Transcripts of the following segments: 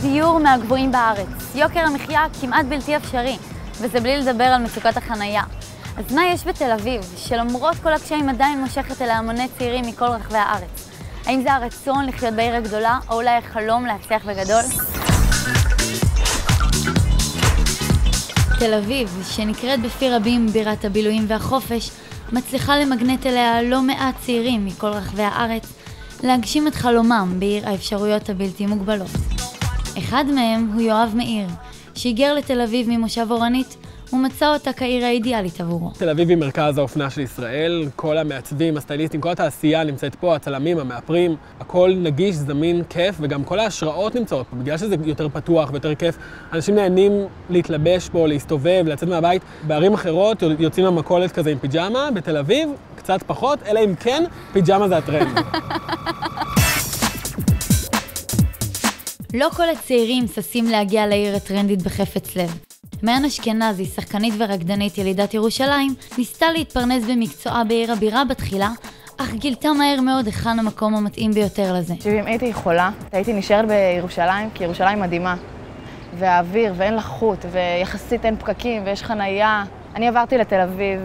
הדיור מהגבוהים בארץ. יוקר המחיה כמעט בלתי אפשרי, וזה בלי לדבר על מצוקת החנייה. אז מה יש בתל אביב, שלמרות כל הקשיים עדיין מושכת אליה המוני צעירים מכל רחבי הארץ? האם זה הרצון לחיות בעיר הגדולה, או אולי החלום להצליח בגדול? תל אביב, שנקראת בפי רבים בירת הבילויים והחופש, מצליחה למגנט אליה לא מעט צעירים מכל רחבי הארץ, להגשים את חלומם בעיר האפשרויות הבלתי מוגבלות. אחד מהם הוא יואב מאיר, שהיגר לתל אביב ממושב אורנית, ומצא אותה כעיר האידיאלית עבורו. תל אביב היא מרכז האופנה של ישראל, כל המעצבים, הסטייליסטים, כל התעשייה נמצאת פה, הצלמים, המאפרים, הכל נגיש, זמין, כיף, וגם כל ההשראות נמצאות פה. בגלל שזה יותר פתוח ויותר כיף, אנשים נהנים להתלבש פה, להסתובב, לצאת מהבית. בערים אחרות יוצאים למכולת כזה עם פיג'מה, בתל אביב קצת פחות, אלא אם כן, פיג'מה זה הטרנד. לא כל הצעירים ששים להגיע לעיר הטרנדית בחפץ לב. מעיין אשכנזי, שחקנית ורקדנית ילידת ירושלים, ניסתה להתפרנס במקצועה בעיר הבירה בתחילה, אך גילתה מהר מאוד היכן המקום המתאים ביותר לזה. אם הייתי יכולה, הייתי נשארת בירושלים, כי ירושלים מדהימה. והאוויר, ואין לחות, ויחסית אין פקקים, ויש חנייה. אני עברתי לתל אביב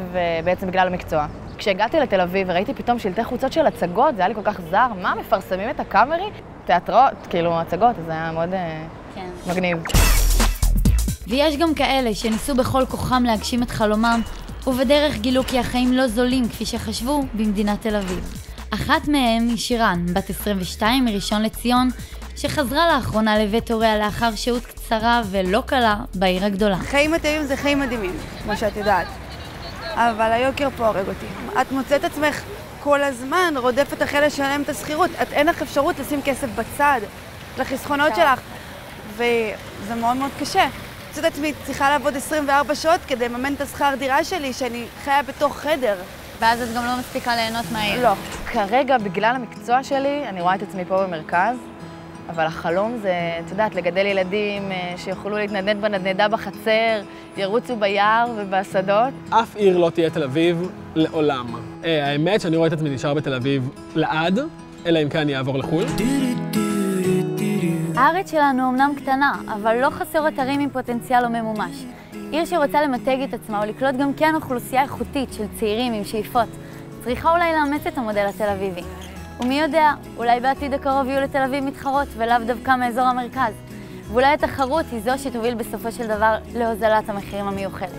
בעצם בגלל המקצוע. כשהגעתי לתל אביב וראיתי פתאום שלטי חוצות של הצגות, זה היה לי כל כך זר. מה, מפרסמים את הקאמרי? תיאטרות, כאילו הצגות, אז זה היה מאוד מגניב. ויש גם כאלה שניסו בכל כוחם להגשים את חלומם, ובדרך גילו כי החיים לא זולים כפי שחשבו במדינת תל אביב. אחת מהם היא שירן, בת 22 מראשון לציון, שחזרה לאחרונה לבית הוריה לאחר שהות קצרה ולא קלה בעיר הגדולה. חיים מטבעים זה חיים מדהימים, כמו שאת יודעת. אבל היוקר פה הורג אותי. את מוצאת עצמך כל הזמן רודפת אחרי לשלם את השכירות. אין לך אפשרות לשים כסף בצד, לחסכונות שלך, וזה מאוד מאוד קשה. זאת עצמי צריכה לעבוד 24 שעות כדי לממן את השכר דירה שלי, שאני חיה בתוך חדר. ואז את גם לא מספיקה ליהנות מהעיר. לא. כרגע, בגלל המקצוע שלי, אני רואה את עצמי פה במרכז, אבל החלום זה, את יודעת, לגדל ילדים שיוכלו להתנדנד בנדנדה בחצר, ירוצו ביער ובשדות. אף עיר לא תהיה תל אביב לעולם. האמת שאני רואה את עצמי נשאר בתל אביב לעד, אלא אם כן אני אעבור לחו"ל. הארץ שלנו אומנם קטנה, אבל לא חסר אתרים עם פוטנציאל לא ממומש. עיר שרוצה למתג את עצמה ולקלוט גם כן אוכלוסייה איכותית של צעירים עם שאיפות, צריכה אולי לאמץ את המודל התל אביבי. ומי יודע, אולי בעתיד הקרוב יהיו לתל אביב מתחרות ולאו דווקא מאזור המרכז. ואולי התחרות היא זו שתוביל בסופו של דבר להוזלת המחירים המיוחדת.